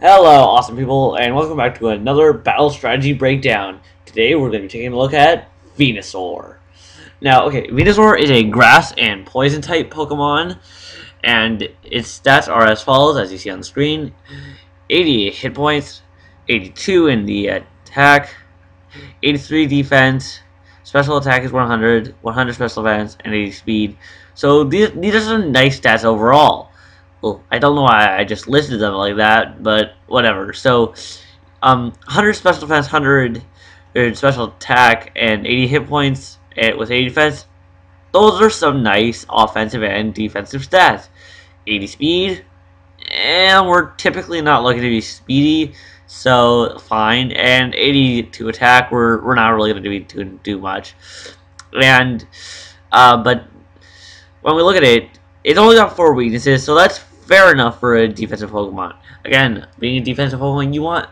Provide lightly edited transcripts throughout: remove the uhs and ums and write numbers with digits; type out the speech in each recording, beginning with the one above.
Hello, awesome people, and welcome back to another battle strategy breakdown. Today we're going to be taking a look at Venusaur. Now, okay, Venusaur is a grass and poison type Pokemon, and its stats are as follows, as you see on the screen: 88 hit points, 82 in the attack, 83 defense, special attack is 100, 100 special defense, and 80 speed. So these are some nice stats overall. Well, I don't know why I just listed them like that, but whatever. So, 100 special defense, 100 special attack, and 80 hit points with 80 defense. Those are some nice offensive and defensive stats. 80 speed, and we're typically not looking to be speedy, so fine. And 80 to attack, we're not really going to do much. And but when we look at it, it's only got 4 weaknesses, so that's fair enough for a defensive Pokemon. Again, being a defensive Pokemon, you want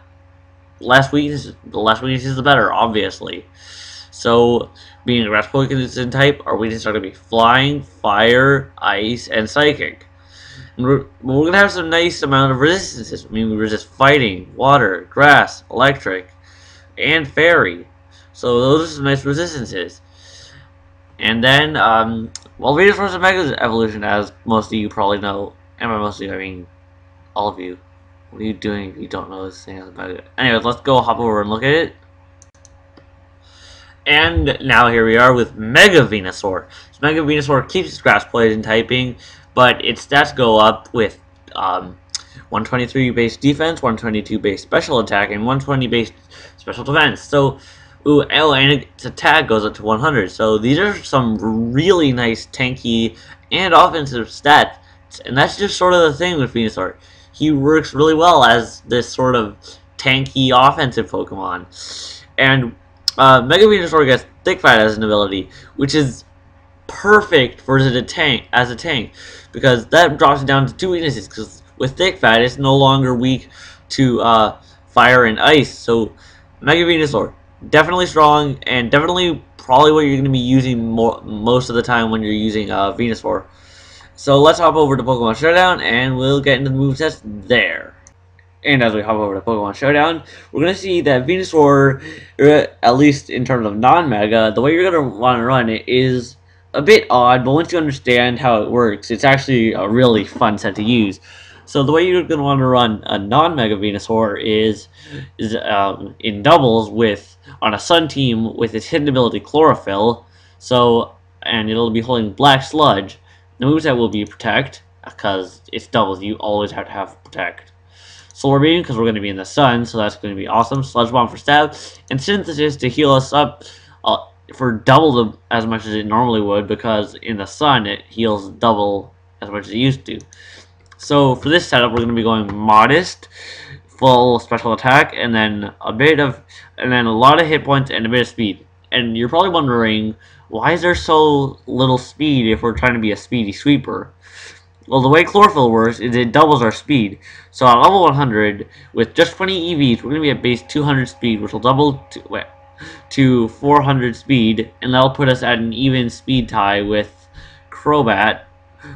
less weaknesses. The less weaknesses, the better, obviously. So, being a grass Pokemon type, our weaknesses are going to be flying, fire, ice, and psychic. And we're going to have some nice amount of resistances. I mean, we resist fighting, water, grass, electric, and fairy. So those are some nice resistances. And then, well, Venusaur is a Mega Evolution, as most of you probably know. And by most of you, I mean all of you. What are you doing if you don't know this thing about it? Anyways, let's go hop over and look at it. And now here we are with Mega Venusaur. So Mega Venusaur keeps its grass poison typing, but its stats go up with 123 base defense, 122 base special attack, and 120 base special defense. So, and its attack goes up to 100. So these are some really nice tanky and offensive stats. And that's just sort of the thing with Venusaur. He works really well as this sort of tanky offensive Pokemon. And Mega Venusaur gets Thick Fat as an ability, which is perfect for as a tank, because that drops it down to 2 weaknesses. Because with Thick Fat, it's no longer weak to fire and ice. So Mega Venusaur, definitely strong, and definitely probably what you're going to be using most of the time when you're using Venusaur. So let's hop over to Pokemon Showdown, and we'll get into the moveset there. And as we hop over to Pokemon Showdown, we're going to see that Venusaur, at least in terms of non-Mega, the way you're going to want to run it is a bit odd, but once you understand how it works, it's actually a really fun set to use. So the way you're going to want to run a non-Mega Venusaur is in doubles on a Sun team with its hidden ability Chlorophyll. So, and it'll be holding Black Sludge. The moveset will be Protect, because it's doubles. You always have to have Protect. Solar Beam, because we're going to be in the sun, so that's going to be awesome. Sludge Bomb for stab. And Synthesis to heal us up for double as much as it normally would, because in the sun it heals double as much as it used to. So for this setup, we're going to be going Modest, full special attack, and then a lot of hit points and a bit of speed. And you're probably wondering, why is there so little speed if we're trying to be a speedy sweeper? Well, the way Chlorophyll works is it doubles our speed. So at level 100, with just 20 EVs, we're going to be at base 200 speed, which will double to 400 speed, and that'll put us at an even speed tie with Crobat,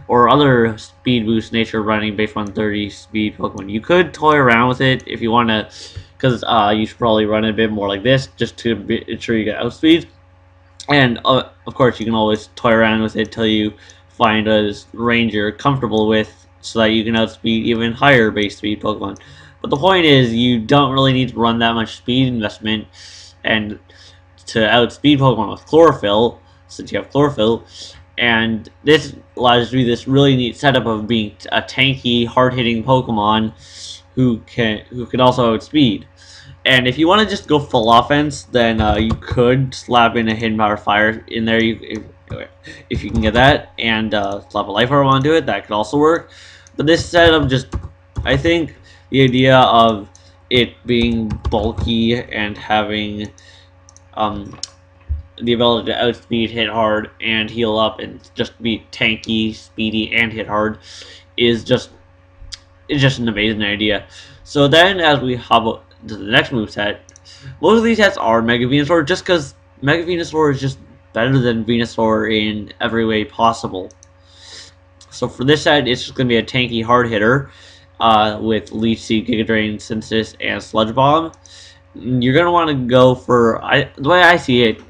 or other speed boost nature running base 130 speed Pokemon. You could toy around with it if you want to, because you should probably run it a bit more like this, just to ensure you get outspeed. And of course, you can always toy around with it till you find a range you're comfortable with, so that you can outspeed even higher base speed Pokemon. But the point is, you don't really need to run that much speed investment and to outspeed Pokemon with Chlorophyll, since you have Chlorophyll. And this allows you to do this really neat setup of being a tanky, hard-hitting Pokemon who can also outspeed. And if you want to just go full offense, then you could slap in a Hidden Power Fire in there, if you can get that, and slap a Life Orb onto it. That could also work. But this setup, I think the idea of it being bulky and having the ability to outspeed, hit hard, and heal up, and just be tanky, speedy, and hit hard is just an amazing idea. So then, as we hop up to the next moveset, most of these sets are Mega Venusaur, just because Mega Venusaur is just better than Venusaur in every way possible. So for this set, it's just going to be a tanky hard hitter. with Leech Seed, Giga Drain, Synthesis, and Sludge Bomb. You're gonna want to go for the way I see it.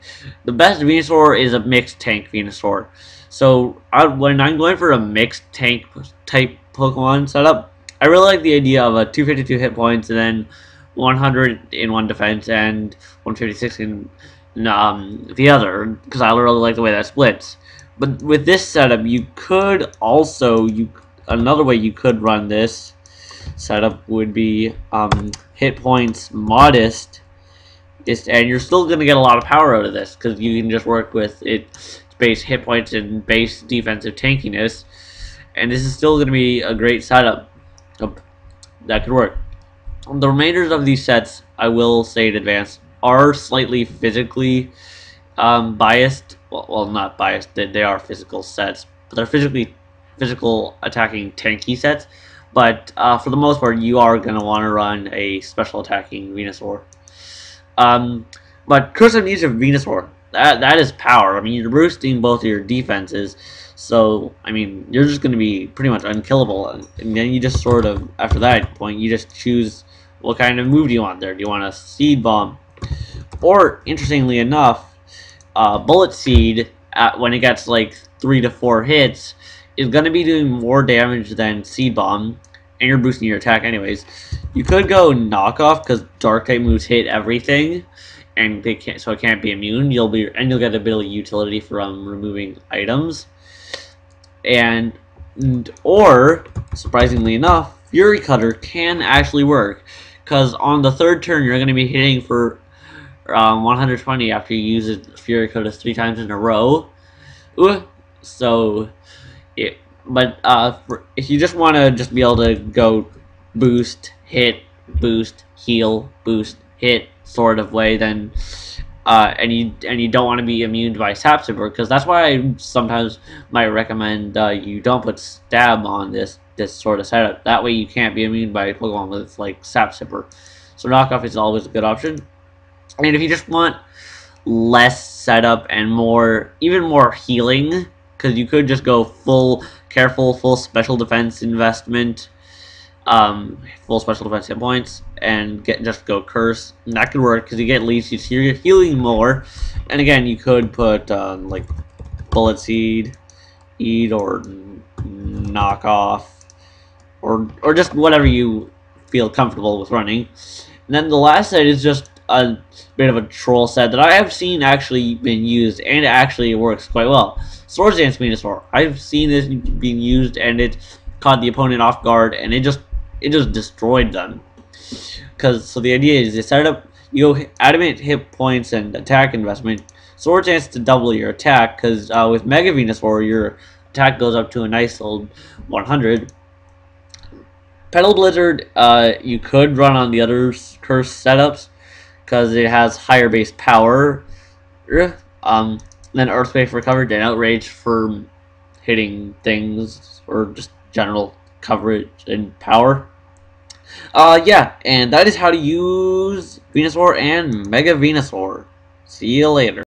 The best Venusaur is a mixed tank Venusaur. So when I'm going for a mixed tank type Pokemon setup, I really like the idea of a 252 hit points and then 101 defense and 156 in the other, because I really like the way that splits. But with this setup, you could also another way you could run this setup would be hit points modest, and you're still going to get a lot of power out of this because you can just work with its base hit points and base defensive tankiness, and this is still going to be a great setup that could work. The remainders of these sets, I will say in advance, are slightly physically biased. Well, not biased. They are physical sets, but they're physical attacking tanky sets. But for the most part, you are going to want to run a special attacking Venusaur. But cursive needs of Venusaur, that is power. I mean, you're boosting both of your defenses, so I mean, you're just going to be pretty much unkillable. And then you just sort of, after that point, you just choose what kind of move do you want there. Do you want a Seed Bomb? Or, interestingly enough, Bullet Seed, when it gets like 3 to 4 hits, is going to be doing more damage than Seed Bomb, and you're boosting your attack anyways. You could go Knockoff because Dark type moves hit everything, and they can't, so it can't be immune. You'll get a bit of utility from removing items, or surprisingly enough, Fury Cutter can actually work because on the 3rd turn you're going to be hitting for 120 after you use it, Fury Cutter 3 times in a row. So. But if you just want to just be able to go boost, hit, boost, heal, boost, hit sort of way, then and you don't want to be immune by Sap Sipper, because that's why I sometimes might recommend you don't put Stab on this sort of setup. That way you can't be immune by Pokemon with like Sap Sipper. So Knockoff is always a good option. And if you just want less setup and even more healing, because you could just go full special defense investment, full special defense hit points, and just go curse. And that could work because you get leads, so you're healing more. And again, you could put like Bullet Seed, Eat, or Knockoff, or just whatever you feel comfortable with running. And then the last set is just a bit of a troll set that I have seen actually been used, and it actually works quite well. Swords Dance Venusaur. I've seen this being used, and it caught the opponent off guard, and it just destroyed them. So the idea is you set up, you go adamant hit points and attack investment. Swords Dance to double your attack, because with Mega Venusaur your attack goes up to a nice old 100. Petal Blizzard, you could run on the other curse setups because it has higher base power. Then Earthquake for coverage and Outrage for hitting things, or just general coverage and power. Yeah, and that is how to use Venusaur and Mega Venusaur. See you later.